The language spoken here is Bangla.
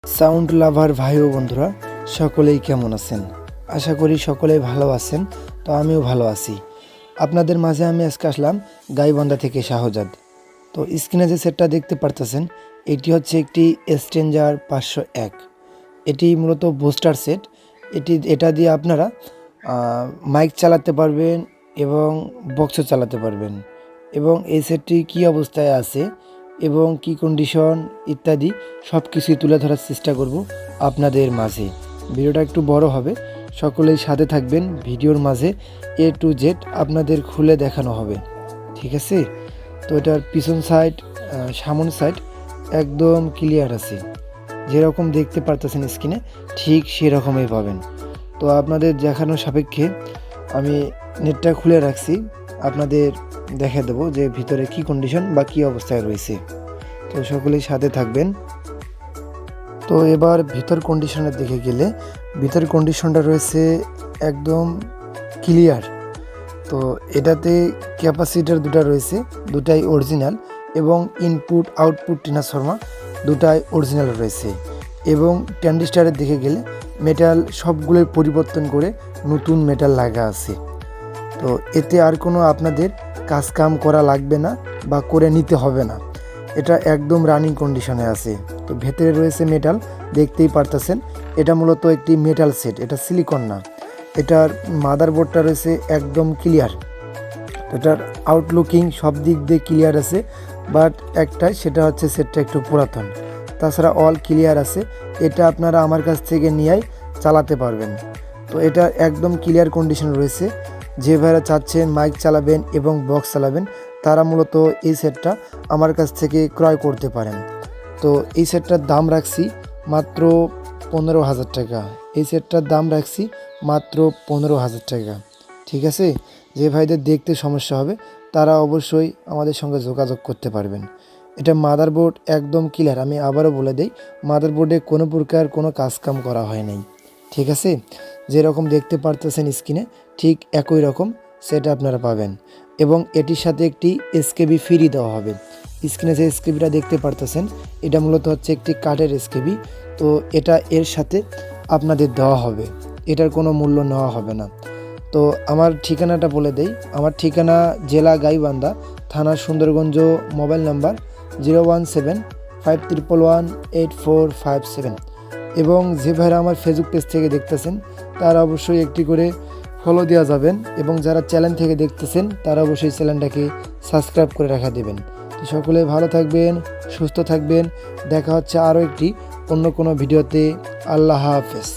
সাউন্ড লাভার ভাই ও বন্ধুরা সকলেই কেমন আছেন? আশা করি সকলেই ভালো আছেন। তো আমিও ভালো আছি। আপনাদের মাঝে আমি আজকে আসলাম গাইবান্ধা থেকে শাহজাদ। তো স্ক্রিনে যে সেটটা দেখতে পারতেছেন এটি হচ্ছে একটি স্ট্রেঞ্জার 501। এটি মূলত বুস্টার সেট। এটা দিয়ে আপনারা মাইক চালাতে পারবেন এবং বক্সও চালাতে পারবেন। এবং এই সেটটি কী অবস্থায় আছে এবং কি কন্ডিশন ইত্যাদি সব কিছুই তুলে ধরার চেষ্টা করব আপনাদের মাঝে। ভিডিওটা একটু বড় হবে, সকলেই সাথে থাকবেন। ভিডিওর মাঝে A to Z আপনাদের খুলে দেখানো হবে, ঠিক আছে? তো এটার পিছন সাইড সামন সাইড একদম ক্লিয়ার আছে, যেরকম দেখতে পারতেছেন স্ক্রিনে ঠিক সেরকমই পাবেন। তো আপনাদের দেখানোর সাপেক্ষে আমি নেটটা খুলে রাখছি, আপনাদের দেখে দেবো যে ভিতরে কি কন্ডিশন বা কী অবস্থায় রয়েছে। তো সকলেই সাথে থাকবেন। তো এবার ভিতর কন্ডিশনের দিকে গেলে ভিতর কন্ডিশনটা রয়েছে একদম ক্লিয়ার। তো এটাতে ক্যাপাসিটার দুটা রয়েছে, দুটাই অরিজিনাল, এবং ইনপুট আউটপুট ট্রান্সফরমার দুটাই অরিজিনাল রয়েছে। এবং ট্রানজিস্টারের দিকে গেলে মেটাল সবগুলোই পরিবর্তন করে নতুন মেটাল লাগা আছে। তো এতে আর কোনো আপনাদের কাজ কাম করা লাগবে না বা করে নিতে হবে না, এটা একদম রানিং কন্ডিশনে আছে। তো ভেতরে রয়েছে মেটাল, দেখতেই পারতেছেন। এটা মূলত একটি মেটাল সেট, এটা সিলিকন না। এটার মাদারবোর্ডটা রয়েছে একদম ক্লিয়ার। এটার আউটলুকিং সব দিক দিয়ে ক্লিয়ার আছে, বাট একটাই, সেটা হচ্ছে সেটটা একটু পুরাতন। তাছাড়া অল ক্লিয়ার আছে। এটা আপনারা আমার কাছ থেকে নিয়েই চালাতে পারবেন। তো এটা একদম ক্লিয়ার কন্ডিশন রয়েছে। যে ভাইরা চাচ্ছেন মাইক চালাবেন এবং বক্স চালাবেন তারা মূলত এই সেটটা আমার কাছ থেকে ক্রয় করতে পারেন। তো এই সেটটার দাম রাখছি মাত্র 15,000 টাকা। এই সেটটার দাম রাখছি মাত্র 15,000 টাকা, ঠিক আছে? যে ভাইদের দেখতে সমস্যা হবে তারা অবশ্যই আমাদের সঙ্গে যোগাযোগ করতে পারবেন। এটা মাদারবোর্ড একদম ক্লিয়ার, আমি আবারও বলে দিই, মাদারবোর্ডে কোনো প্রকার কোনো কাজকাম করা হয় নাই, ঠিক আছে? যেরকম দেখতে পারতেছেন স্ক্রিনে ঠিক একই রকম সেট আপনারা পাবেন। এবং এটির সাথে একটি এসকেবি ফ্রি দেওয়া হবে। স্ক্রিনে যে এসকেবিটা দেখতে পারতেছেন এটা মূলত হচ্ছে একটি কাঠের এসকেবি। তো এটা এর সাথে আপনাদের দেওয়া হবে, এটার কোনো মূল্য নেওয়া হবে না। তো আমার ঠিকানাটা বলে দেই, আমার ঠিকানা জেলা গাইবান্ধা, থানা সুন্দরগঞ্জ, মোবাইল নাম্বার 01751118457। এবং যে ভাইরা আমার ফেসবুক পেজ থেকে দেখতেছেন তারা অবশ্যই একটি করে ফলো দেওয়া যাবেন, এবং যারা চ্যানেল থেকে দেখতেছেন তারা অবশ্যই চ্যানেলটাকে সাবস্ক্রাইব করে রাখা দেবেন। তো সকলে ভালো থাকবেন, সুস্থ থাকবেন। দেখা হচ্ছে আরও একটি অন্য কোনো ভিডিওতে। আল্লাহ হাফেজ।